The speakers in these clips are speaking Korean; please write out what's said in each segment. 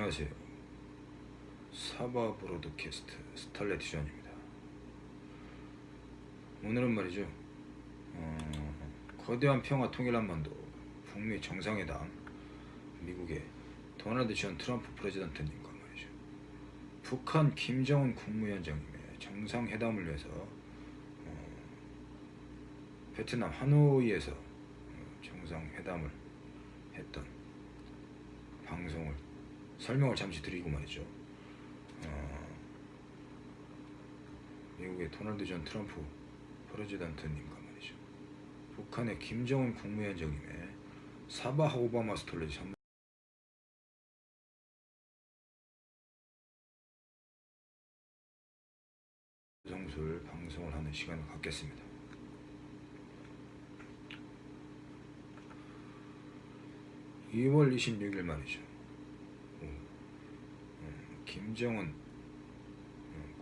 안녕하세요. 사바 브로드캐스트 스탈렛티전입니다. 오늘은 말이죠. 거대한 평화 통일 한반도, 북미 정상회담, 미국의 도널드 전 트럼프 프레지던트님과 말이죠. 북한 김정은 국무위원장님의 정상회담을 위해서 베트남 하노이에서 정상회담을 했던 방송을 설명을 잠시 드리고 말이죠. 미국의 도널드 전 트럼프 프레지던트님과 말이죠. 북한의 김정은 국무위원장님의 사바 오바마 스톨렛 성술 방송을 하는 시간을 갖겠습니다. (2월 26일) 말이죠. 김정은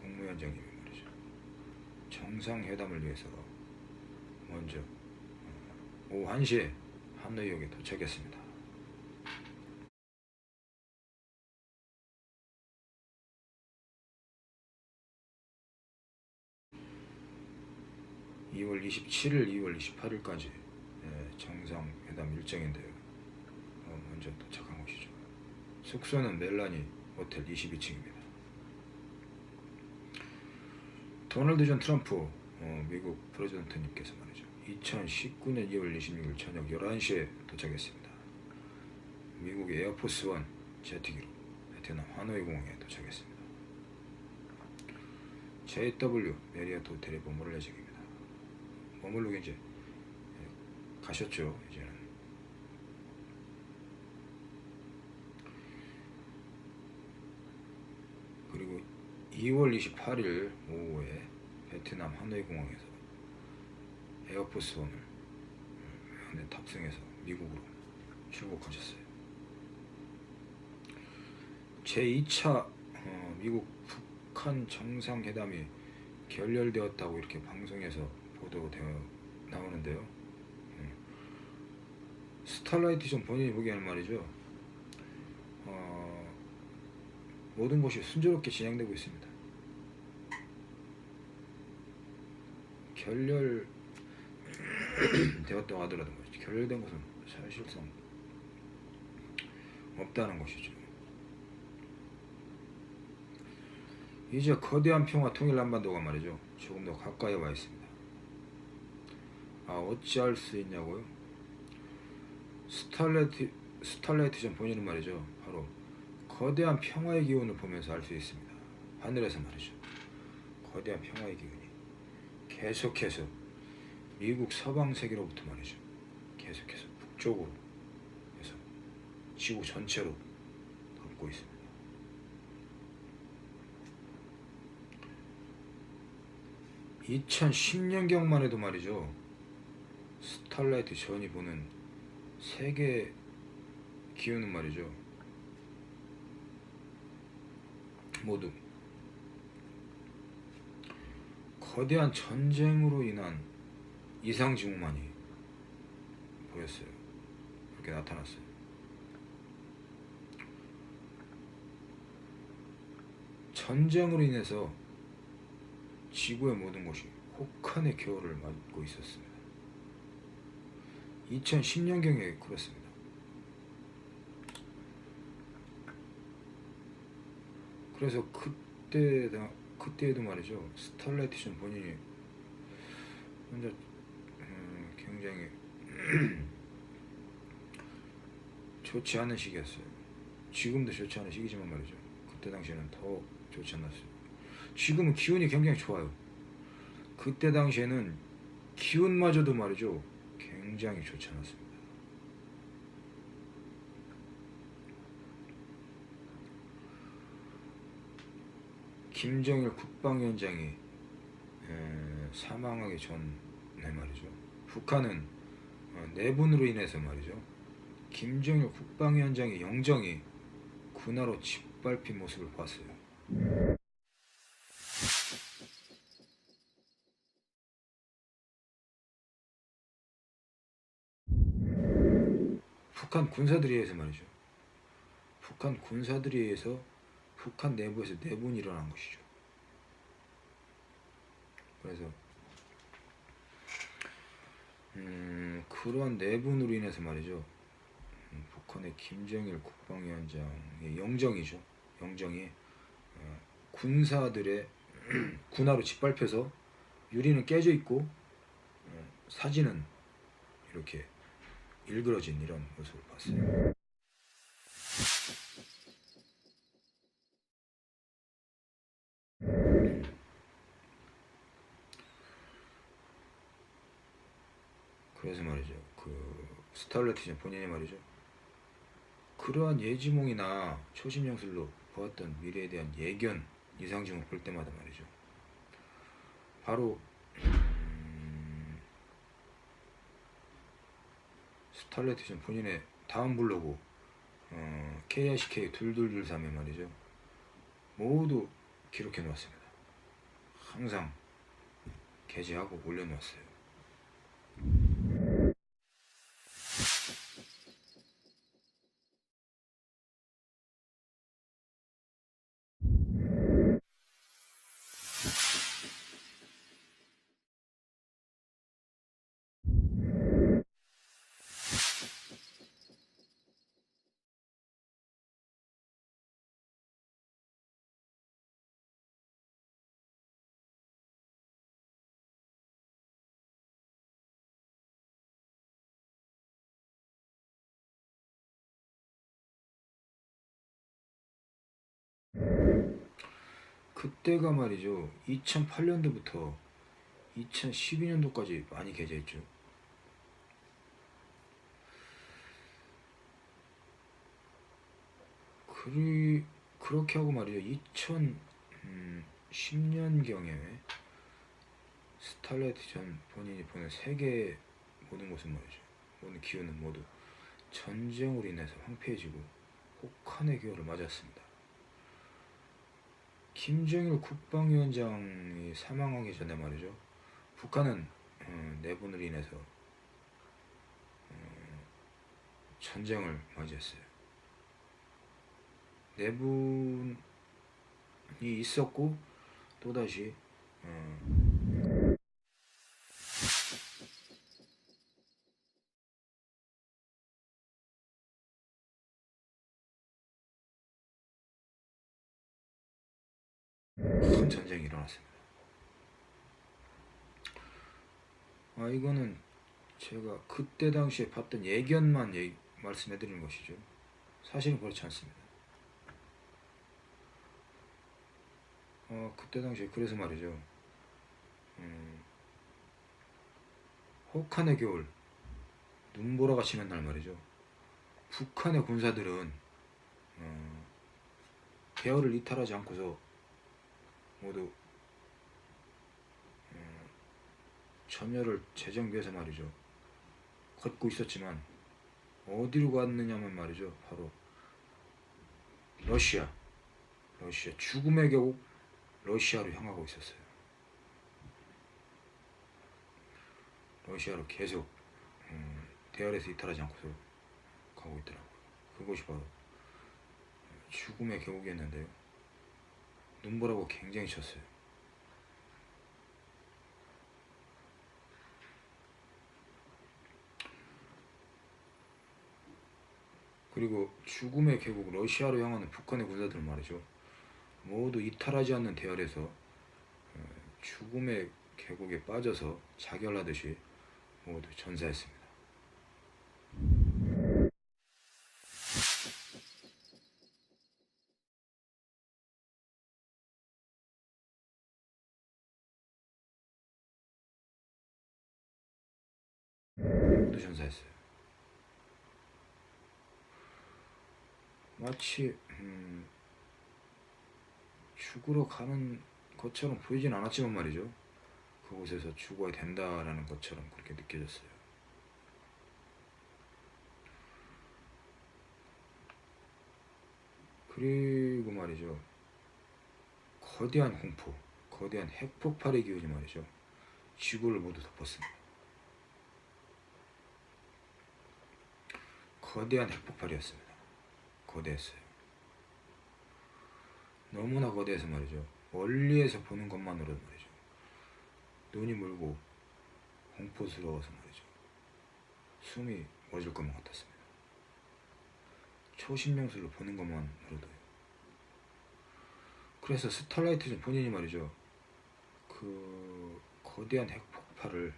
국무위원장님이 말이죠. 정상회담을 위해서 먼저 오후 1시에 하노이역에 도착했습니다. (2월 27일) (2월 28일까지) 정상회담 일정인데요. 먼저 도착한 곳이죠. 숙소는 멜라니 호텔 22층입니다. 도널드 전 트럼프 미국 프레지던트님께서 말이죠. 2019년 2월 26일 저녁 11시에 도착했습니다. 미국의 에어포스 원 제트기로 베트남 하노이 공항에 도착했습니다. JW 메리어트 호텔에 머무를 예정입니다. 머무르고 이제 가셨죠. 이제는 그리고 2월 28일 오후에 베트남 하노이 공항에서 에어포스 원을 탑승해서 미국으로 출국하셨어요. 제2차 미국 북한 정상회담이 결렬되었다고 이렇게 방송에서 보도되어 나오는데요. 스탈라이트전 본인이 보기에는 말이죠. 모든 것이 순조롭게 진행되고 있습니다. 결렬 되었다고 하더라도 말이죠. 결렬된 것은 사실상 없다는 것이죠. 이제 거대한 평화 통일 한반도가 말이죠. 조금 더 가까이 와 있습니다. 어찌할 수 있냐고요? 스탈라이트전 본인은 말이죠. 바로 거대한 평화의 기운을 보면서 알 수 있습니다. 하늘에서 말이죠. 거대한 평화의 기운이 계속해서 미국 서방 세계로부터 말이죠. 계속해서 북쪽으로 해서 지구 전체로 덮고 있습니다. (2010년경만) 해도 말이죠. 스탈라이트 전이 보는 세계 기운은 말이죠. 모두 거대한 전쟁으로 인한 이상징후만이 보였어요. 그렇게 나타났어요. 전쟁으로 인해서 지구의 모든 것이 혹한의 겨울을 맞고 있었습니다. 2010년경에 그렇습니다. 그래서 그때에도 말이죠. 스탈라이트전 본인이 혼자 굉장히 좋지 않은 시기였어요. 지금도 좋지 않은 시기지만 말이죠. 그때 당시에는 더 좋지 않았어요. 지금은 기운이 굉장히 좋아요. 그때 당시에는 기운마저도 말이죠. 굉장히 좋지 않았습니다. 김정일 국방위원장이 사망하기 전에 말이죠. 북한은 내분으로 인해서 말이죠. 김정일 국방위원장의 영정이 군화로 짓밟힌 모습을 봤어요. 북한 군사들에 의해서 말이죠. 북한 군사들에 의해서 북한 내부에서 내분이 일어난 것이죠. 그래서 그러한 내분으로 인해서 말이죠. 북한의 김정일 국방위원장의 영정이죠. 영정이 군사들의 군화로 짓밟혀서 유리는 깨져 있고 사진은 이렇게 일그러진 이런 모습을 봤어요. 그래서 말이죠. 그 스탈레티전 본인이 말이죠. 그러한 예지몽이나 초심영술로 보았던 미래에 대한 예견, 이상징을 볼 때마다 말이죠. 바로 스탈레티전 본인의 다음 블로그 KICK 2223에 말이죠. 모두 기록해 놓았습니다. 항상 게재하고 올려놓았어요. 그때가 말이죠. 2008년도부터 2012년도까지 많이 게재했죠. 그렇게 하고 말이죠. 2010년경에 스탈레티전 본인이 보낸 세계 모든 것은 말이죠. 모든 기운은 모두 전쟁으로 인해서 황폐해지고 혹한의 기회를 맞았습니다. 김정일 국방위원장이 사망하기 전에 말이죠. 북한은 내분으로 인해서 전쟁을 맞이했어요. 내분이 있었고 또다시 큰 전쟁이 일어났습니다. 이거는 제가 그때 당시에 봤던 예견만 말씀해 드리는 것이죠. 사실은 그렇지 않습니다. 그때 당시에 그래서 말이죠. 혹한의 겨울 눈보라가 치는 날 말이죠. 북한의 군사들은 대열을 이탈하지 않고서 모두 전열을 재정비해서 말이죠. 걷고 있었지만 어디로 갔느냐면 말이죠. 바로 러시아 죽음의 계곡 러시아로 향하고 있었어요. 러시아로 계속 대열에서 이탈하지 않고서 가고 있더라고요. 그것이 바로 죽음의 계곡이었는데요. 눈보라고 굉장히 쳤어요. 그리고 죽음의 계곡 러시아로 향하는 북한의 군사들 말이죠. 모두 이탈하지 않는 대열에서 죽음의 계곡에 빠져서 자결하듯이 모두 전사했습니다. 모두 전사했어요. 마치 죽으러 가는 것처럼 보이진 않았지만 말이죠. 그곳에서 죽어야 된다라는 것처럼 그렇게 느껴졌어요. 그리고 말이죠. 거대한 공포, 거대한 핵폭발의 기운이 말이죠. 지구를 모두 덮었습니다. 거대한 핵폭발이었습니다. 거대했어요. 너무나 거대해서 말이죠. 멀리에서 보는 것만으로도 말이죠. 눈이 멀고 공포스러워서 말이죠. 숨이 멎을 것만 같았습니다. 초신명술을 보는 것만으로도요. 그래서 스타라이트전 본인이 말이죠. 그 거대한 핵폭발을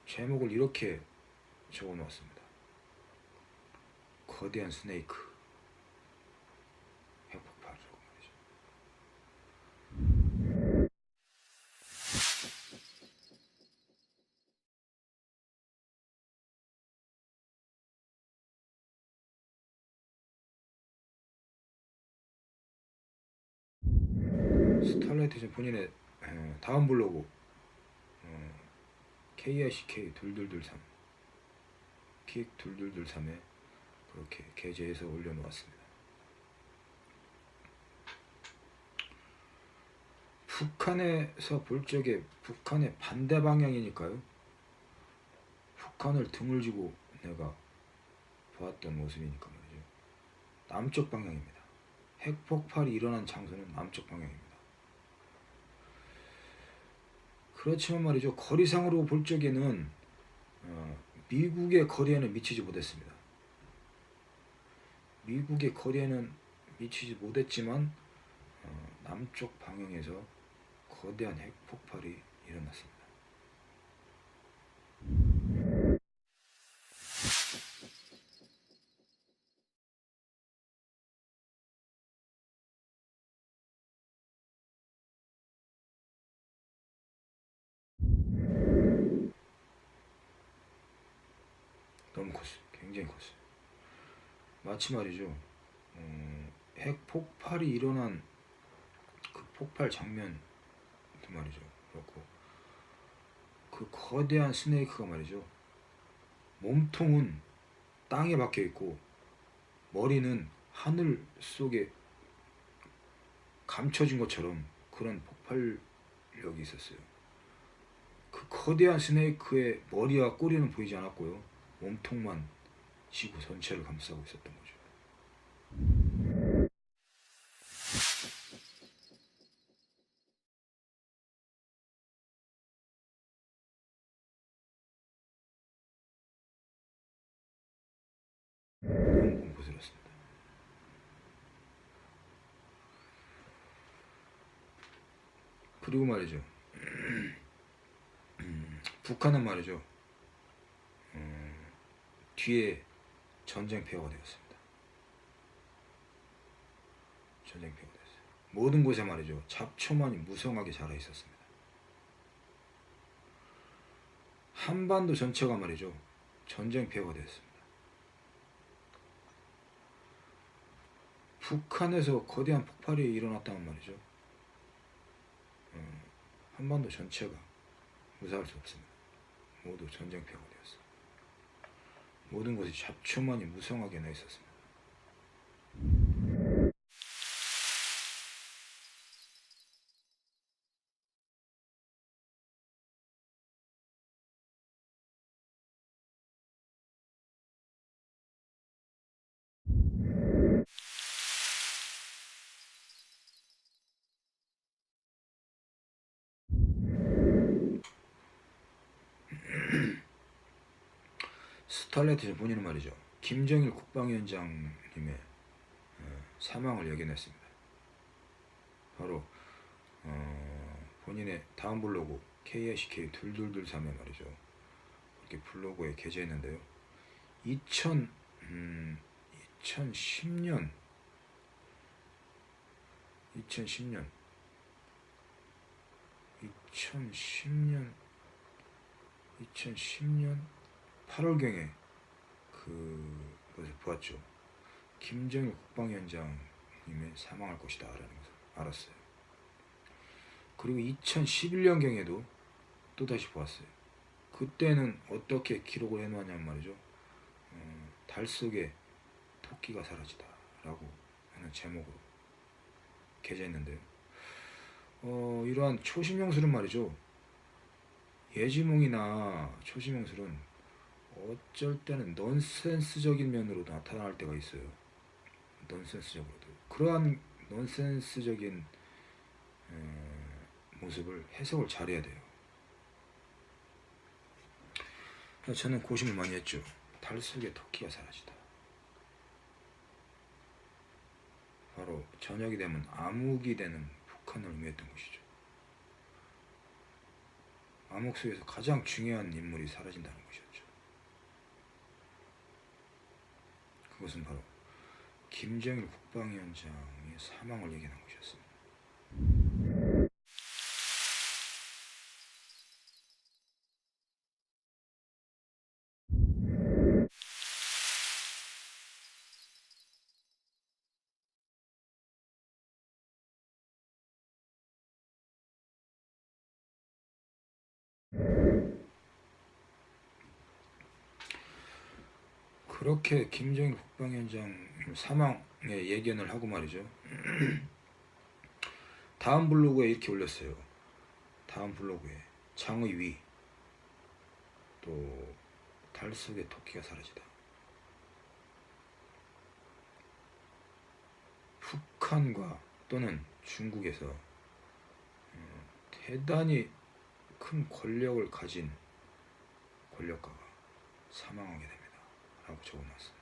제목을 이렇게 적어 놓았습니다. 거대한 스네이크 핵폭발이라고 말이죠. 스타라이트전 본인의 다음 블로그 KICK 2223 킥 2223에 그렇게 게재해서 올려놓았습니다. 북한에서 볼 적에 북한의 반대 방향이니까요. 북한을 등을 지고 내가 보았던 모습이니까 말이죠. 남쪽 방향입니다. 핵폭발이 일어난 장소는 남쪽 방향입니다. 그렇지만 말이죠. 거리상으로 볼 적에는 미국의 거리에는 미치지 못했습니다. 미국의 거리에는 미치지 못했지만 남쪽 방향에서 거대한 핵폭발이 일어났습니다. 너무 컸어요. 굉장히 컸어요. 마치 말이죠. 핵폭발이 일어난 그 폭발 장면도 말이죠. 그렇고 그 거대한 스네이크가 말이죠. 몸통은 땅에 박혀 있고 머리는 하늘 속에 감춰진 것처럼 그런 폭발력이 있었어요. 그 거대한 스네이크의 머리와 꼬리는 보이지 않았고요. 몸통만 지구 전체를 감싸고 있었던 거죠. 너무 공포스럽습니다. 그리고 말이죠. 북한은 말이죠. 뒤에 전쟁폐허가 되었습니다. 전쟁폐허가 되었어요. 모든 곳에 말이죠. 잡초만이 무성하게 자라 있었습니다. 한반도 전체가 말이죠. 전쟁폐허가 되었습니다. 북한에서 거대한 폭발이 일어났다는 말이죠. 한반도 전체가 무사할 수 없습니다. 모두 전쟁폐허가 되었습니다. 모든 곳이 잡초만이 무성하게 나 있었습니다. 스탈레트 본인은 말이죠. 김정일 국방위원장님의 사망을 예견했습니다. 바로 본인의 다음 블로그 KICK 2223에 말이죠. 이렇게 블로그에 게재했는데요. 2010년 8월경에 그것을 보았죠. 김정일 국방위원장님의 사망할 것이다 라는 것을 알았어요. 그리고 2011년경에도 또다시 보았어요. 그때는 어떻게 기록을 해놓았냐면 말이죠. 달 속에 토끼가 사라지다 라고 하는 제목으로 게재했는데요. 이러한 초심형술은 말이죠. 예지몽이나 초심형술은 어쩔 때는 넌센스적인 면으로 나타날 때가 있어요. 넌센스적으로도. 그러한 넌센스적인 모습을 해석을 잘해야 돼요. 그래서 저는 고심을 많이 했죠. 달 속에 토끼가 사라지다. 바로 저녁이 되면 암흑이 되는 북한을 의미했던 것이죠. 암흑 속에서 가장 중요한 인물이 사라진다는 것이었죠. 그것은 바로 김정일 국방위원장의 사망을 얘기하는 것이었습니다. 그렇게 김정일 국방위원장 사망의 예견을 하고 말이죠. 다음 블로그에 이렇게 올렸어요. 다음 블로그에 장의 위, 또 달 속의 토끼가 사라지다. 북한과 또는 중국에서 대단히 큰 권력을 가진 권력가가 사망하게 됩니다. 라고 적어놨습니다.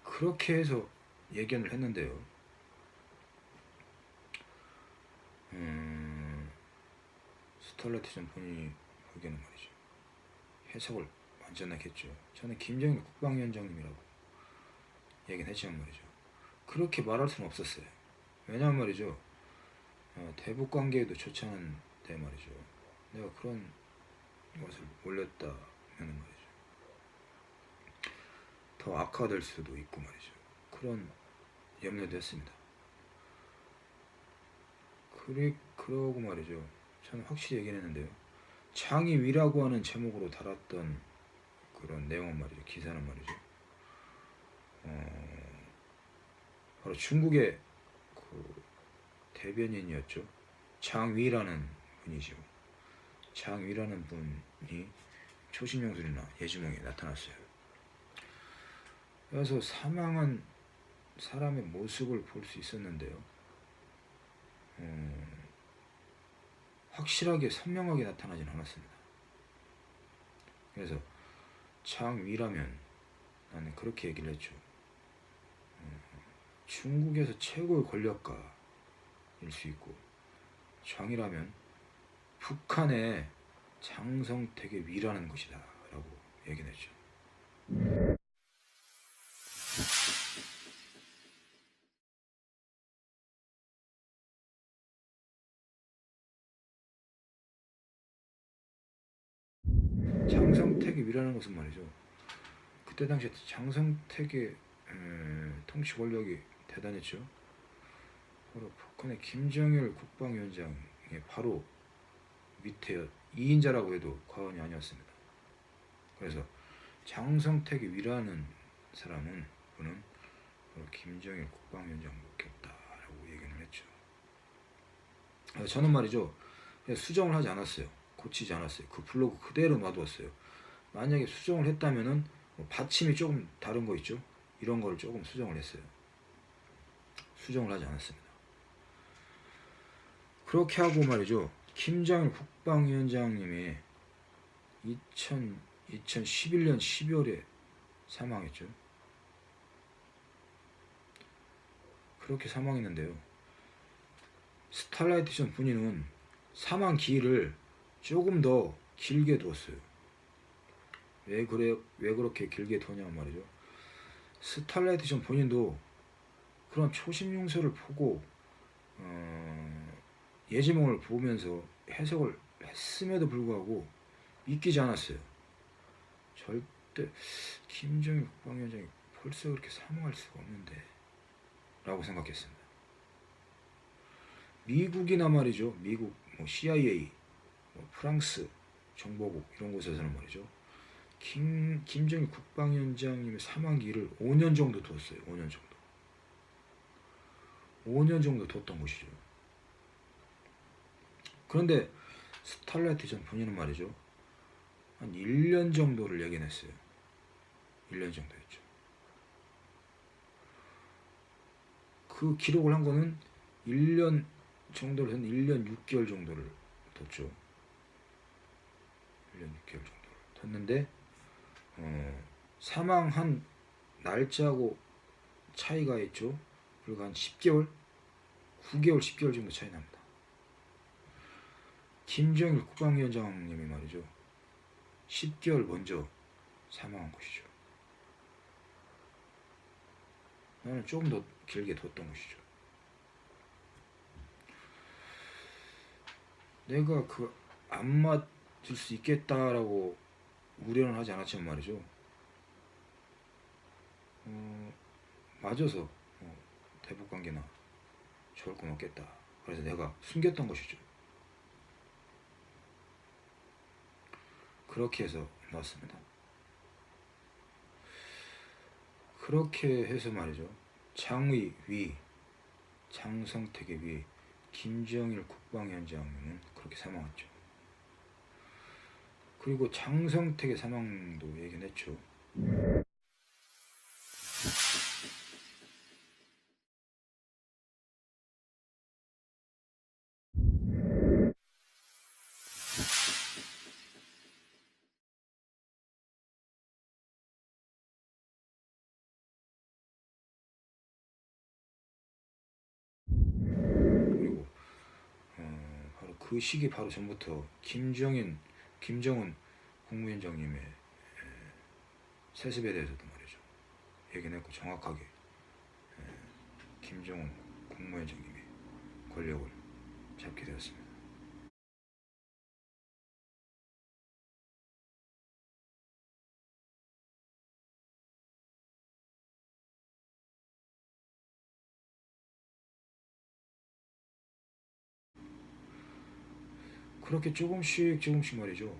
그렇게 해서 예견을 했는데요. 스탈라티전 본인이 보기에는 말이죠. 해석을 완전하게 했죠. 저는 김정일 국방위원장님이라고 얘기는 했지만 말이죠. 그렇게 말할 수는 없었어요. 왜냐면 말이죠. 대북 관계에도 좋지 않은데 말이죠. 내가 그런 것을 올렸다면 말이죠. 더 악화될 수도 있고 말이죠. 그런 염려도 했습니다. 그러고 말이죠. 저는 확실히 얘기를 했는데요. 장의위라고 하는 제목으로 달았던 그런 내용은 말이죠. 기사는 말이죠. 바로 중국의 그 대변인이었죠. 장위라는 분이죠. 장위라는 분이 초신용술이나 예지몽에 나타났어요. 그래서 사망한 사람의 모습을 볼 수 있었는데요. 확실하게 선명하게 나타나진 않았습니다. 그래서 장위라면 나는 그렇게 얘기를 했죠. 중국에서 최고의 권력가일 수 있고, 장이라면 북한의 장성택의 위라는 것이다 라고 얘기를 했죠. 장성택의 위라는 것은 말이죠. 그때 당시에 장성택의 통치 권력이 대단했죠. 바로 북한의 김정일 국방위원장의 바로 밑에 2인자라고 해도 과언이 아니었습니다. 그래서 장성택의 위라는 사람은 그는 바로 김정일 국방위원장밖에 없다라고 얘기를 했죠. 저는 말이죠. 수정을 하지 않았어요. 고치지 않았어요. 그 블로그 그대로 놔두었어요. 만약에 수정을 했다면은 받침이 조금 다른 거 있죠. 이런 거를 조금 수정을 했어요. 수정을 하지 않았습니다. 그렇게 하고 말이죠. 김정일 국방위원장님이 2011년 12월에 사망했죠. 그렇게 사망했는데요. 스탈라이트전 본인은 사망 기일을 조금 더 길게 두었어요. 왜 그렇게 길게 두냐면 말이죠. 스탈라이트전 본인도 그런 초심 용서를 보고 예지몽을 보면서 해석을 했음에도 불구하고 믿기지 않았어요. 절대 김정일 국방위원장이 벌써 그렇게 사망할 수가 없는데 라고 생각했습니다. 미국이나 말이죠. 미국 CIA, 프랑스 정보국 이런 곳에서는 말이죠. 김정일 국방위원장님의 사망기를 5년 정도 뒀어요. 5년 정도. 5년 정도 뒀던 것이죠. 그런데 스탈라이트 전 본인은 말이죠, 한 1년 정도를 예견했어요. 1년 정도였죠. 그 기록을 한 거는 1년 정도를 한 1년 6개월 정도를 뒀죠. 1년 6개월 정도를 뒀는데 사망한 날짜하고 차이가 있죠. 불과 한 10개월, 9개월, 10개월 정도 차이 납니다. 김정일 국방위원장님이 말이죠, 10개월 먼저 사망한 것이죠. 나는 조금 더 길게 뒀던 것이죠. 내가 그 안 맞을 수 있겠다라고 우려는 하지 않았지만 말이죠, 맞아서 대북관계나 좋을 건 없겠다. 그래서 내가 숨겼던 것이죠. 그렇게 해서 나왔습니다. 그렇게 해서 말이죠, 장의 위, 장성택의 위, 김정일 국방위원장은 그렇게 사망했죠. 그리고 장성택의 사망도 예견했죠. 그리고 바로 그 시기 바로 전부터 김정은 국무위원장님의 세습에 대해서도 말이죠, 예견했고 정확하게 김정은 국무위원장님이 권력을 잡게 되었습니다. 그렇게 조금씩 말이죠,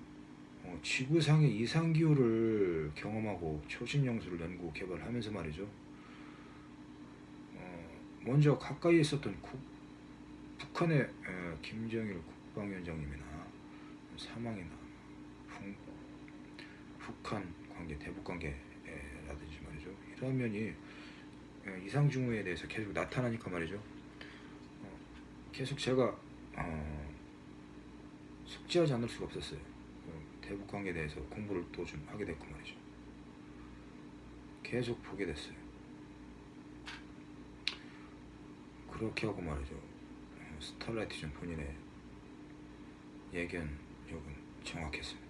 지구상의 이상기후를 경험하고 초신영수를 연구 개발하면서 말이죠, 먼저 가까이 있었던 북한의 김정일 국방위원장님이나 사망이나 북한 관계, 대북 관계라든지 말이죠, 이런 면이 이상징후에 대해서 계속 나타나니까 말이죠, 계속 제가 숙지하지 않을 수가 없었어요. 대북 관계에 대해서 공부를 또 좀 하게 됐고 말이죠, 계속 보게 됐어요. 그렇게 하고 말이죠, 스탈라이트 전 본인의 예견력은 정확했습니다.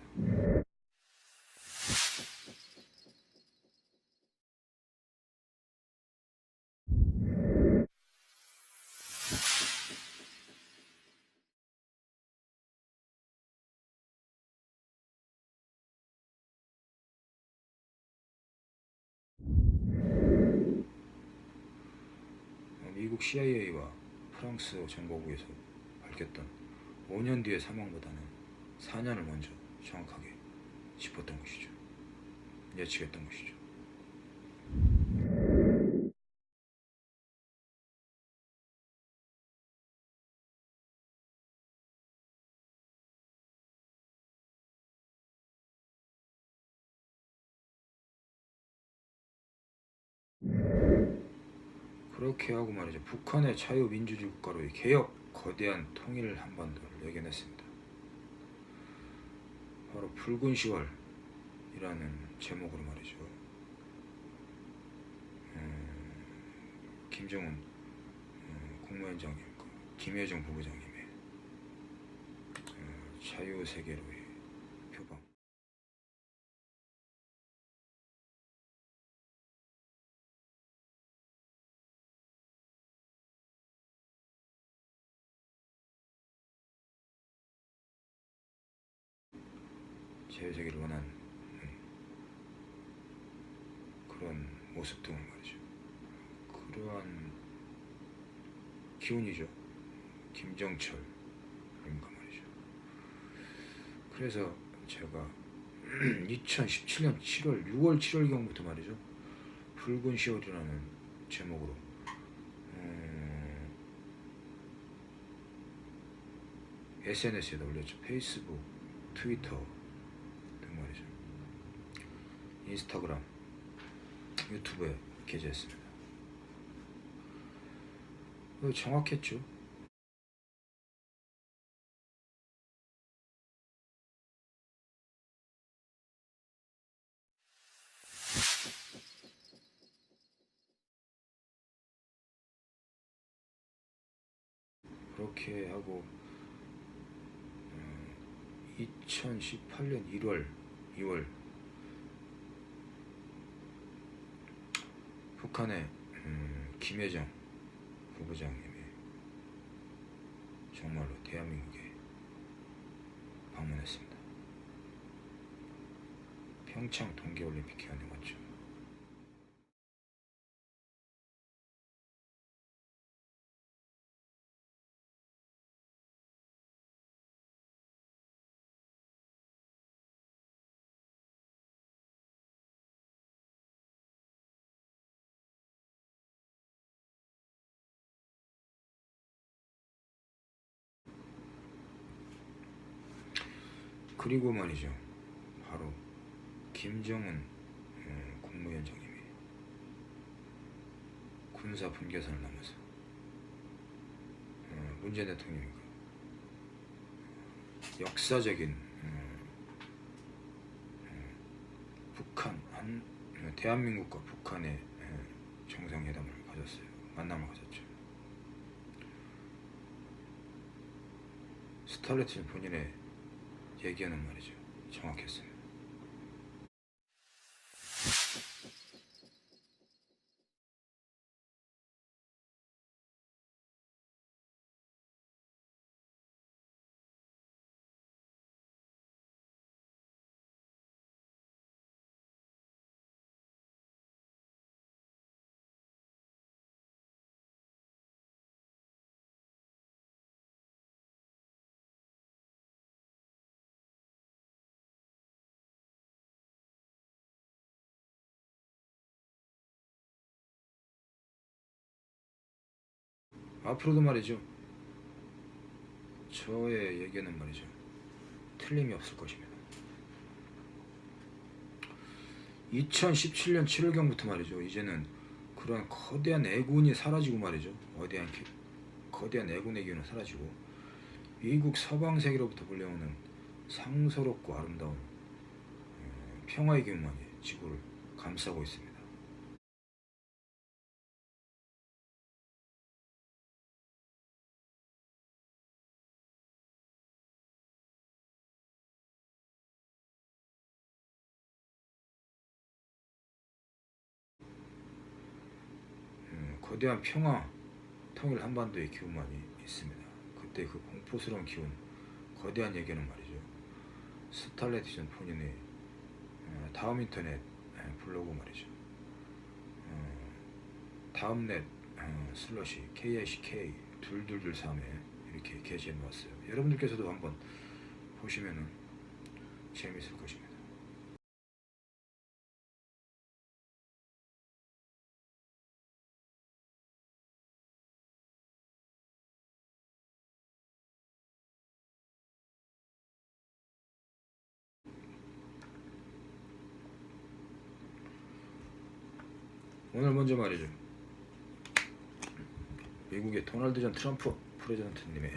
미국 CIA와 프랑스 정보부에서 밝혔던 5년 뒤의 사망보다는 4년을 먼저 정확하게 짚었던 것이죠. 예측했던 것이죠. 그렇게 하고 말이죠, 북한의 자유민주주의 국가로의 개혁, 거대한 통일 한반도를 예견했습니다. 바로 붉은 10월이라는 제목으로 말이죠, 김정은 국무위원장님과 김여정 부부장님의 자유세계로의 표방, 자유세계를 원하는 그런 모습 등을 말이죠, 그러한 기운이죠. 김정철 그런가 말이죠. 그래서 제가 2017년 7월, 6월, 7월경부터 말이죠, 붉은 10월이라는 제목으로 SNS에다 올렸죠. 페이스북, 트위터 등 말이죠. 인스타그램, 유튜브에 게재했습니다. 정확했죠. 그렇게 하고 2018년 2월 북한의 김여정 부부장님이 정말로 대한민국에 방문했습니다. 평창 동계올림픽 기간에 맞죠. 그리고 말이죠. 바로 김정은 국무위원장님이 군사 분계선을 넘어서 문재인 대통령이 역사적인 북한 대한민국과 북한의 정상회담을 가졌어요. 만남을 가졌죠. 스탈레틴 본인의 얘기하는 말이죠. 정확했어요. 앞으로도 말이죠. 저의 얘기는 말이죠. 틀림이 없을 것입니다. 2017년 7월경부터 말이죠. 이제는 그런 거대한 애군이 사라지고 말이죠. 거대한 애군의 기운은 사라지고 미국 서방 세계로부터 불려오는 상서롭고 아름다운 평화의 기운만이 지구를 감싸고 있습니다. 거대한 평화, 통일 한반도의 기운만이 있습니다. 그때 그 공포스러운 기운, 거대한 얘기는 말이죠. 스탈레티전 본인의 다음 인터넷 블로그 말이죠. 다음넷 슬러시 KICK 2223에 이렇게 게시해 놓았어요. 여러분들께서도 한번 보시면은 재미있을 것입니다. 오늘 먼저 말이죠. 미국의 도널드 전 트럼프 프레지던트님의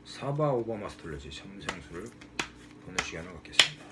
사바 오바마 스톨레지 참생수를 보는 시간을 갖겠습니다.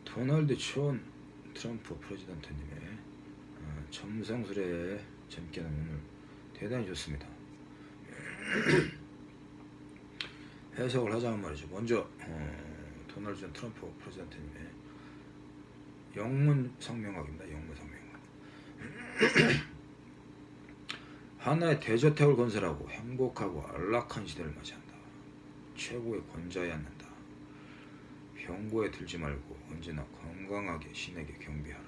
도널드 존 트럼프 프레지던트님의 점성술의 점괘는 오늘 대단히 좋습니다. 해석을 하자면 말이죠. 먼저 도널드 존 트럼프 프레지던트님의 영문 성명학입니다. 영문 성명학. 하나의 대저택을 건설하고 행복하고 안락한 시대를 맞이한다. 최고의 권자에 앉는다. 병고에 들지 말고 언제나 건강하게 신에게 경배하라.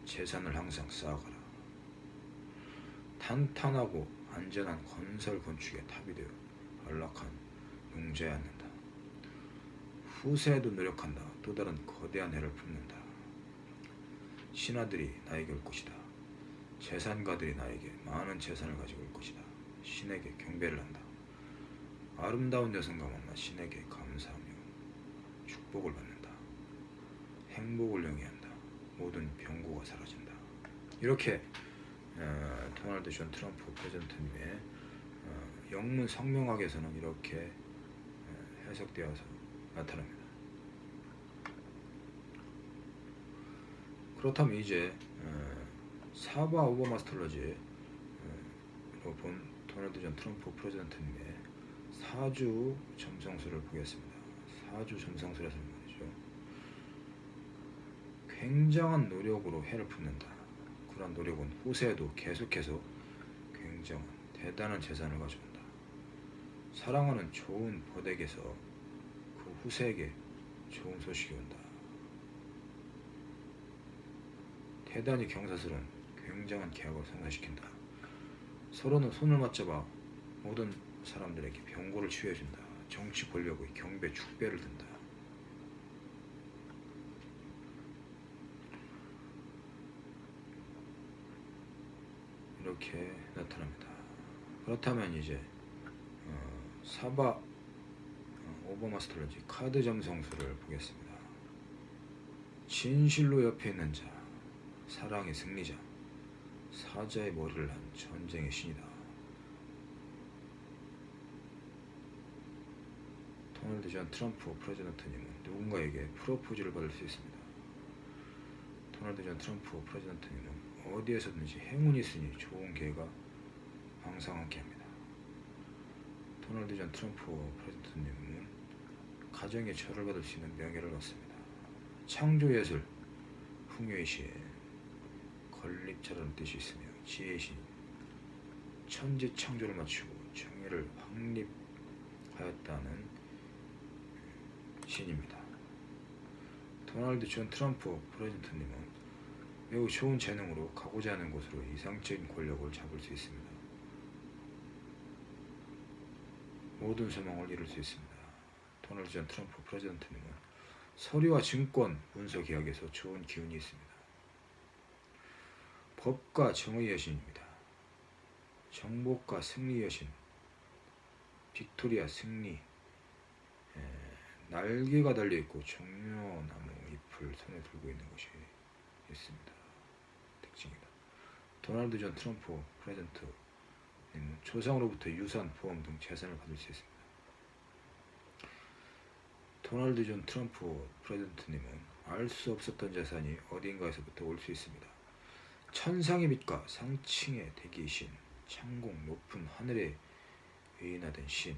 재산을 항상 쌓아가라. 탄탄하고 안전한 건설 건축의 탑이 되어 안락한 용자에 앉는다. 후세에도 노력한다. 또 다른 거대한 해를 품는다. 신하들이 나에게 올 것이다. 재산가들이 나에게 많은 재산을 가지고 올 것이다. 신에게 경배를 한다. 아름다운 여성과 만나 신에게 감사하며 축복을 받는다. 행복을 영위한다. 모든 병고가 사라진다. 이렇게 도널드 존 트럼프 프레지던트님의 영문 성명학에서는 이렇게 해석되어서 나타납니다. 그렇다면 이제 사바 오바마 스톨러지로 본 도널드 존 트럼프 프레지던트님의 사주 점성술을 보겠습니다. 사주 점성술에서는 말이죠. 굉장한 노력으로 해를 품는다. 그러한 노력은 후세에도 계속해서 굉장한 대단한 재산을 가져온다. 사랑하는 좋은 버덱에서 그 후세에게 좋은 소식이 온다. 대단히 경사스러운 굉장한 계약을 성사시킨다. 서로는 손을 맞잡아 모든 사람들에게 병고를 치유해준다. 정치 권력의 경배 축배를 든다. 이렇게 나타납니다. 그렇다면 이제 사바 오바마 스톨러지 카드 점성술을 보겠습니다. 진실로 옆에 있는 자, 사랑의 승리자, 사자의 머리를 한 전쟁의 신이다. 도널드 존 트럼프 프레지던트님은 누군가에게 프로포즈를 받을 수 있습니다. 도널드 존 트럼프 프레지던트님은 어디에서든지 행운이 있으니 좋은 기회가 항상 함께합니다. 도널드 존 트럼프 프레지던트님은 가정의 절을 받을 수 있는 명예를 얻습니다. 창조예술, 풍요의 신, 건립자라는 뜻이 있으며 지혜의 신, 천지 창조를 맞추고 정의를 확립하였다는 신입니다. 도널드 존 트럼프 프레지던트님은 매우 좋은 재능으로 가고자 하는 곳으로 이상적인 권력을 잡을 수 있습니다. 모든 소망을 이룰 수 있습니다. 도널드 존 트럼프 프레지던트님은 서류와 증권, 문서 계약에서 좋은 기운이 있습니다. 법과 정의의 여신입니다. 정복과 승리의 여신, 빅토리아 승리, 날개가 달려있고 종려나무 잎을 손에 들고 있는 것이 있습니다. 특징이다. 도널드 존 트럼프 프레지던트님은 조상으로부터 유산, 보험 등 재산을 받을 수 있습니다. 도널드 존 트럼프 프레지던트님은 알 수 없었던 재산이 어딘가에서부터 올 수 있습니다. 천상의 빛과 상층의 대기의 신, 창공 높은 하늘에 위인하던 신,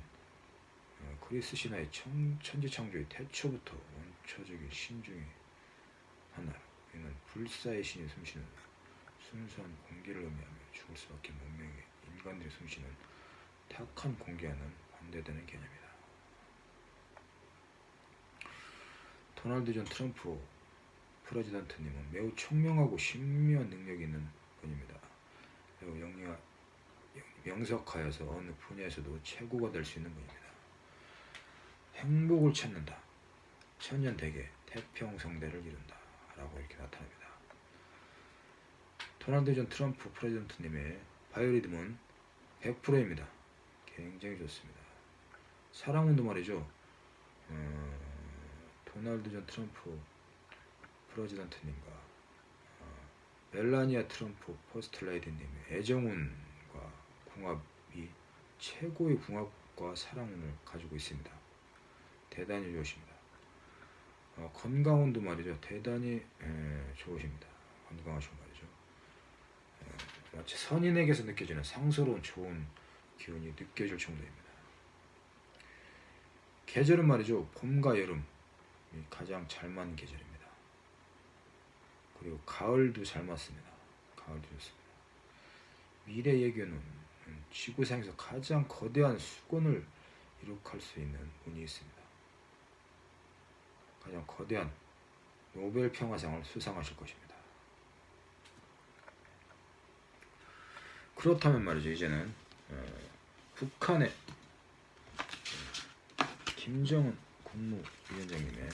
그리스 신화의 천지창조의 태초부터 원초적인 신 중에 하나, 이는 불사의 신이 숨쉬는 순수한 공기를 의미하며 죽을 수밖에 문명의 인간들이 숨쉬는 탁한 공기와는 반대되는 개념이다. 도널드 존 트럼프 프레지던트님은 매우 총명하고 신묘한 능력이 있는 분입니다. 매우 명석하여서 어느 분야에서도 최고가 될 수 있는 분입니다. 행복을 찾는다. 천년대계 태평성대를 이룬다. 라고 이렇게 나타납니다. 도널드 존 트럼프 프레지던트님의 바이오리듬은 100%입니다. 굉장히 좋습니다. 사랑운도 말이죠. 도널드 존 트럼프 프레지던트님과 멜라니아 트럼프 퍼스트레이디님의 애정운과 궁합이 최고의 궁합과 사랑운을 가지고 있습니다. 대단히 좋으십니다. 건강운도 말이죠. 대단히 좋으십니다. 건강하시고 말이죠. 마치 선인에게서 느껴지는 상스러운 좋은 기운이 느껴질 정도입니다. 계절은 말이죠. 봄과 여름이 가장 잘 맞는 계절입니다. 그리고 가을도 잘 맞습니다. 가을도 좋습니다. 미래 예견은 지구상에서 가장 거대한 수건을 이룩할 수 있는 운이 있습니다. 가장 거대한 노벨 평화상을 수상하실 것입니다. 그렇다면 말이죠. 이제는 북한의 김정은 국무위원장님의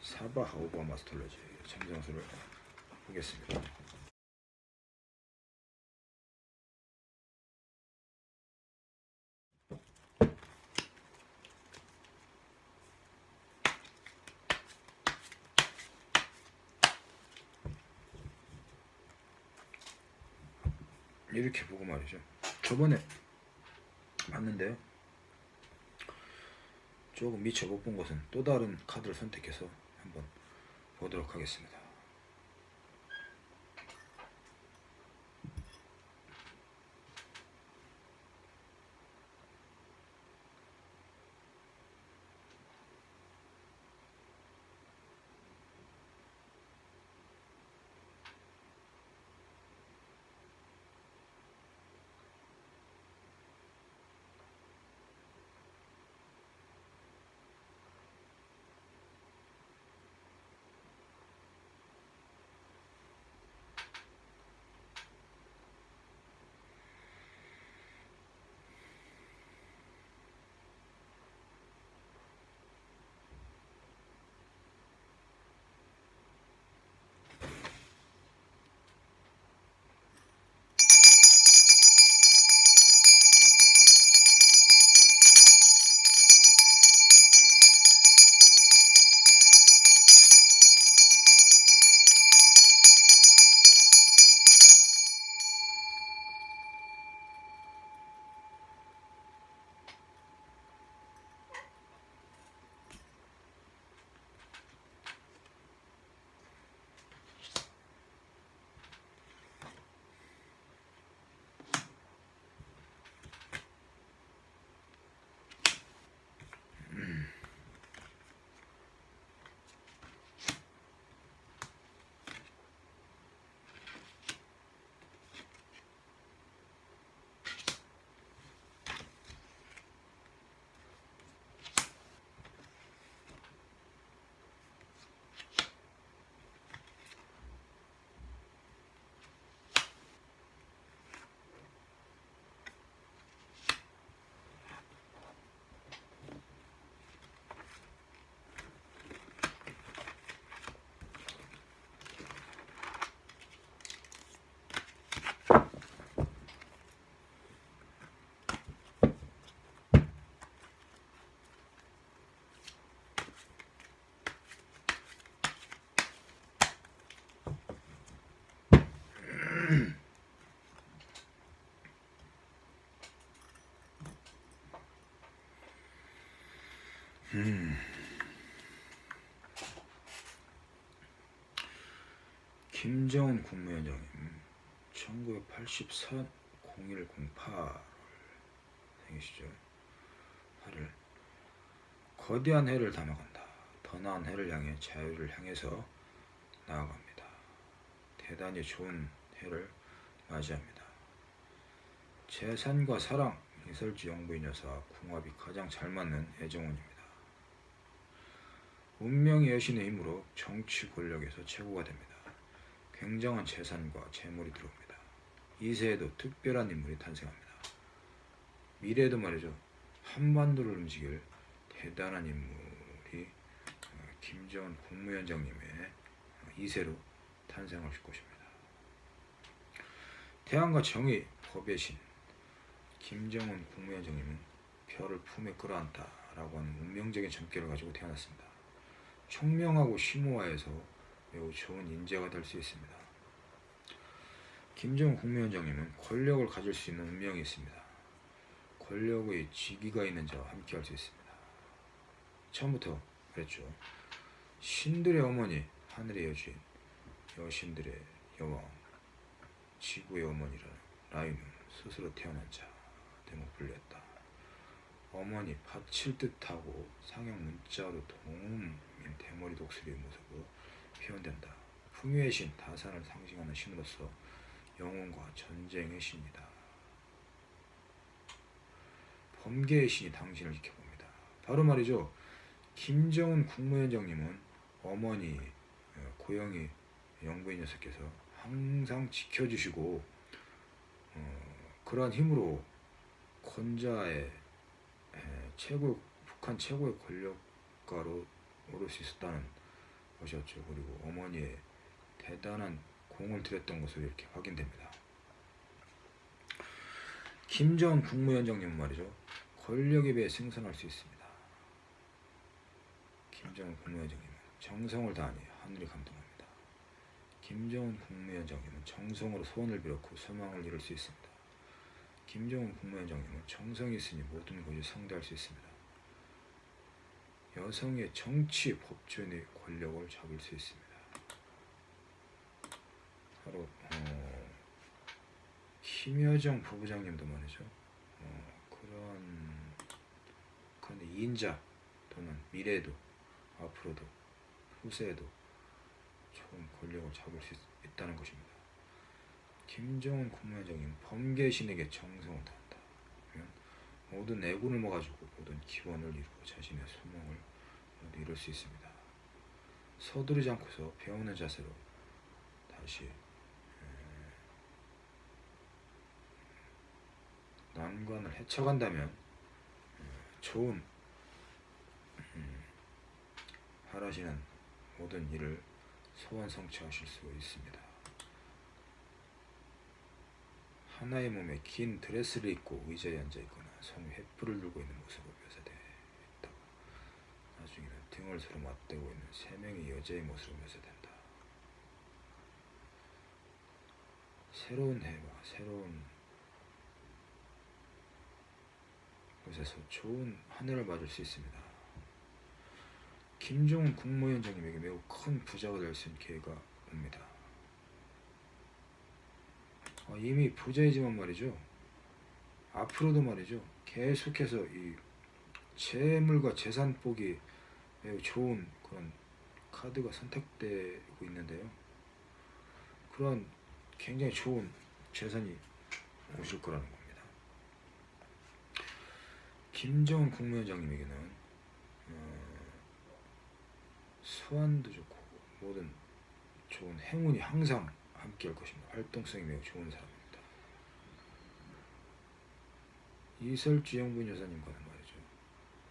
사바하 오바마 아스트롤로지 점성술을 보겠습니다. 이렇게 보고 말이죠. 저번에 봤는데요. 조금 미처 못 본 것은 또 다른 카드를 선택해서 한번 보도록 하겠습니다. 김정은 국무위원장님 1984 0108 생이시죠. 8을 거대한 해를 담아간다. 더 나은 해를 향해 자유를 향해서 나아갑니다. 대단히 좋은 해를 맞이합니다. 재산과 사랑, 이설지 영부인 여사와 궁합이 가장 잘 맞는 애정운입니다. 운명의 여신의 힘으로 정치 권력에서 최고가 됩니다. 굉장한 재산과 재물이 들어옵니다. 이 새에도 특별한 인물이 탄생합니다. 미래에도 말이죠. 한반도를 움직일 대단한 인물이 김정은 국무위원장님의 2세로 탄생하실 것입니다. 태양과 정의, 법의 신 김정은 국무위원장님은 별을 품에 끌어안다라고 하는 운명적인 점괘를 가지고 태어났습니다. 총명하고 심오화해서 매우 좋은 인재가 될 수 있습니다. 김정은 국무위원장님은 권력을 가질 수 있는 운명이 있습니다. 권력의 지기가 있는 자와 함께 할 수 있습니다. 처음부터 그랬죠. 신들의 어머니, 하늘의 여주인, 여신들의 여왕, 지구의 어머니라는 라인은 스스로 태어난 자 대목 불렸다. 어머니 바칠 듯하고 상형 문자로 동음인 대머리 독수리의 모습으로 표현된다. 풍요의 신, 다산을 상징하는 신으로서 영혼과 전쟁의 신이다. 범계의 신이 당신을 지켜봅니다. 바로 말이죠. 김정은 국무위원장님은 어머니 고영희 영부인 녀석께서 항상 지켜주시고 그러한 힘으로 권좌의 북한 최고의 권력가로 오를 수 있었다는 것이었죠. 그리고 어머니의 대단한 공을 들였던 것으로 이렇게 확인됩니다. 김정은 국무위원장님은 말이죠. 권력에 비해 승선할 수 있습니다. 김정은 국무위원장님은 정성을 다하니 하늘이 감동합니다. 김정은 국무위원장님은 정성으로 소원을 빌었고 소망을 이룰 수 있습니다. 김정은 국무위원장님은 정성이 있으니 모든 것이 성대할 수 있습니다. 여성의 정치, 법조인의 권력을 잡을 수 있습니다. 바로 김여정 부부장님도 말이죠. 그런 인자 또는 미래에도 앞으로도 후세에도 좋은 권력을 잡을 수 있다는 것입니다. 김정은 국무위원장님 범계신에게 정성을 다한다. 모든 애군을 모아주고 모든 기원을 이루고 자신의 소명을 이룰 수 있습니다. 서두르지 않고서 배우는 자세로 다시 난관을 헤쳐간다면 좋은 바라시는 모든 일을 소원 성취하실 수 있습니다. 하나의 몸에 긴 드레스를 입고 의자에 앉아있거나 손에 횃불을 들고 있는 모습으로 묘사되어 있다고. 나중에는 등을 서로 맞대고 있는 세 명의 여자의 모습으로 묘사된다. 새로운 해와 새로운 곳에서 좋은 하늘을 맞을 수 있습니다. 김정은 국무위원장님에게 매우 큰 부자가 될 수 있는 기회가 옵니다. 이미 부자이지만 말이죠. 앞으로도 말이죠. 계속해서 이 재물과 재산 보기 매우 좋은 그런 카드가 선택되고 있는데요. 그런 굉장히 좋은 재산이 오실 거라는 겁니다. 김정은 국무위원장님에게는 소환도 좋고 모든 좋은 행운이 항상 함께할 것입니다. 활동성이 매우 좋은 사람입니다. 이설주 영부인 여사님과는 말이죠.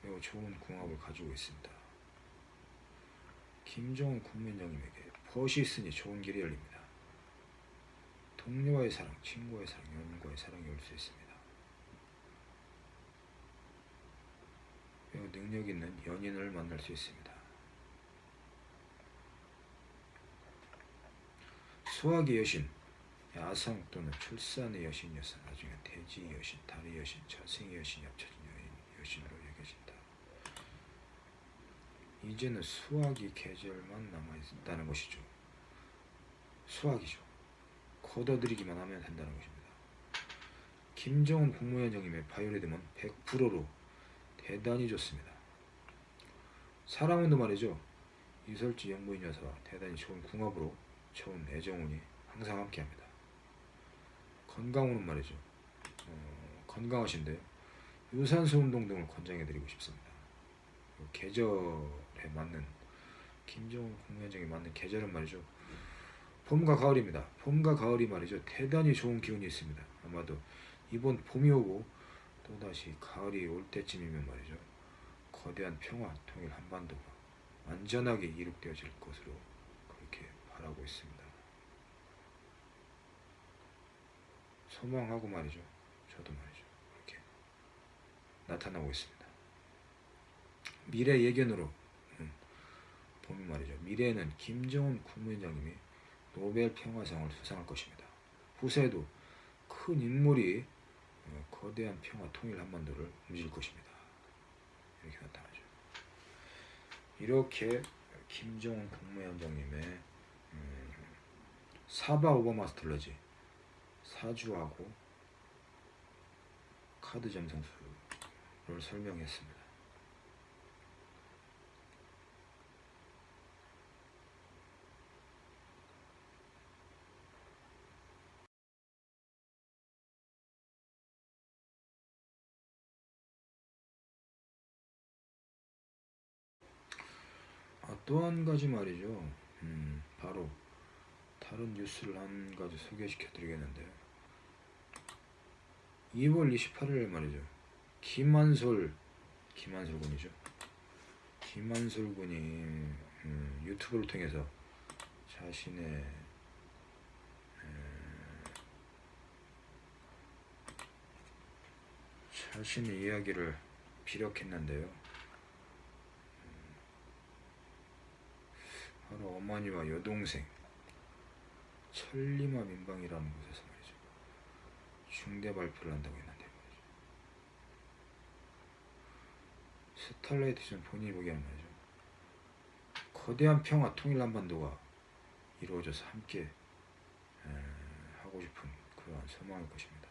매우 좋은 궁합을 가지고 있습니다. 김정은 국무위원장님에게 벗이 있으니 좋은 길이 열립니다. 동료와의 사랑, 친구와의 사랑, 연인과의 사랑이 올 수 있습니다. 매우 능력 있는 연인을 만날 수 있습니다. 수학의 여신, 야성 또는 출산의 여신이어서 나중에 대지의 여신, 달의 여신, 저승의 여신이 합쳐진 여신으로 여겨진다. 이제는 수학이 계절만 남아있다는 것이죠. 수학이죠. 걷어들이기만 하면 된다는 것입니다. 김정은 국무위원장님의 바이오리듬은 100%로 대단히 좋습니다. 사랑운도 말이죠. 이설주 영부인 여사와 대단히 좋은 궁합으로 좋은 애정운이 항상 함께합니다. 건강운은 말이죠. 건강하신데요. 유산소 운동 등을 권장해드리고 싶습니다. 계절에 맞는 김정은 국무위원장에 맞는 계절은 말이죠. 봄과 가을입니다. 봄과 가을이 말이죠. 대단히 좋은 기운이 있습니다. 아마도 이번 봄이 오고 또다시 가을이 올 때쯤이면 말이죠. 거대한 평화, 통일 한반도가 완전하게 이룩되어질 것으로 그렇게 바라고 있습니다. 소망하고 말이죠. 저도 말이죠. 이렇게 나타나고 있습니다. 미래 예견으로 보면 말이죠. 미래에는 김정은 국무위원장님이 노벨 평화상을 수상할 것입니다. 후세에도 큰 인물이 거대한 평화 통일 한반도를 움직일 것입니다. 이렇게 나타나죠. 이렇게 김정은 국무위원장님의 사바 오바마 스톨러지 사주하고 카드 점성술을 설명했습니다. 또 한 가지 말이죠. 바로 다른 뉴스를 한 가지 소개시켜 드리겠는데요. 2월 28일 말이죠. 김한솔 군이죠. 김한솔 군이 유튜브를 통해서 자신의 이야기를 피력했는데요. 바로 어머니와 여동생 천리마 민방이라는 곳에서 말이죠. 중대 발표를 한다고 했는데 말이죠. 스타라이트 본인이 보기에는 말이죠. 거대한 평화 통일 한반도가 이루어져서 함께 하고 싶은 그러한 소망일 것입니다.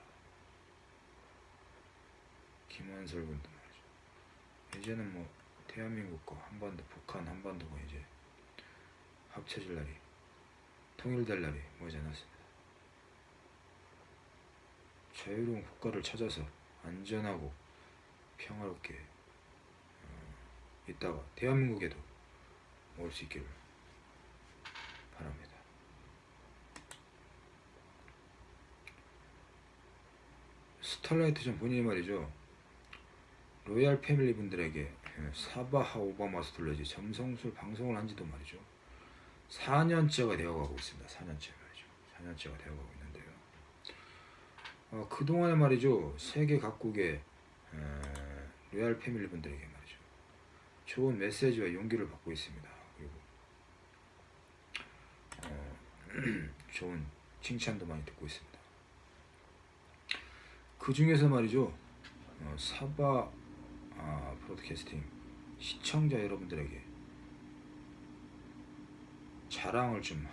김한솔 군도 말이죠. 이제는 뭐 대한민국과 한반도, 북한 한반도가 이제 합쳐질 날이, 통일될 날이 머지 않았습니다. 자유로운 국가를 찾아서 안전하고 평화롭게 있다가 대한민국에도 올 수 있기를 바랍니다. 스타라이트 전 본인이 말이죠. 로얄 패밀리 분들에게 사바하 오바마 스톨러지 점성술 방송을 한 지도 말이죠. 4년째가 되어가고 있습니다. 4년째 말이죠. 4년째가 되어가고 있는데요. 그동안에 말이죠. 세계 각국의 로얄 패밀리 분들에게 말이죠. 좋은 메시지와 용기를 받고 있습니다. 그리고 좋은 칭찬도 많이 듣고 있습니다. 그 중에서 말이죠. 사바 브로드캐스팅 시청자 여러분들에게 자랑을 좀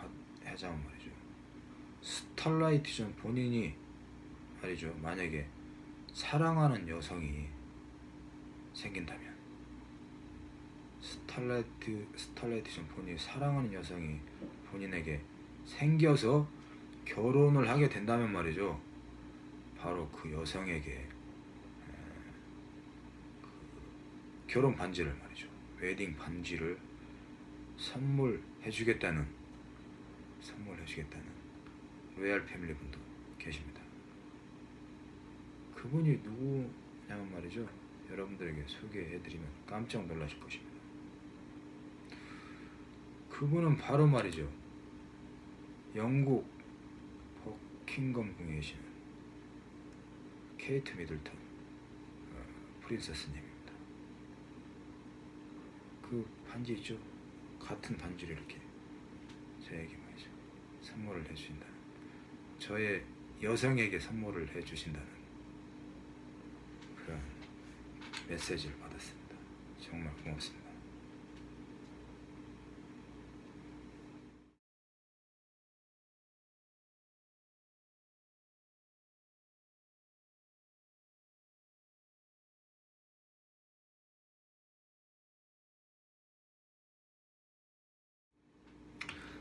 하자면 말이죠. 스타라이트 전 본인이 말이죠. 만약에 사랑하는 여성이 생긴다면 스타라이트 전 본인이 사랑하는 여성이 본인에게 생겨서 결혼을 하게 된다면 말이죠. 바로 그 여성에게 결혼 반지를 말이죠. 웨딩 반지를 선물해주겠다는 로얄 패밀리 분도 계십니다. 그분이 누구냐면 말이죠. 여러분들에게 소개해드리면 깜짝 놀라실 것입니다. 그분은 바로 말이죠. 영국 버킹엄 궁에 계시는 케이트 미들턴 프린세스님입니다. 그 반지 있죠? 같은 반지를 이렇게 저에게 말이죠. 선물을 해주신다는, 저의 여성에게 선물을 해주신다는 그런 메시지를 받았습니다. 정말 고맙습니다.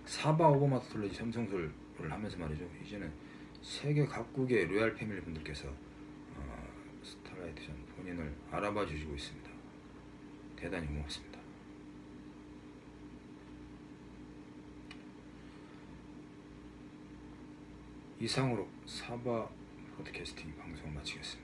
사바 오바마 스톨러지 점성술을 하면서 말이죠. 이제는 세계 각국의 로얄 패밀리 분들께서 스타라이트 전 본인을 알아봐 주시고 있습니다. 대단히 고맙습니다. 이상으로 사바 브로드캐스팅 방송을 마치겠습니다.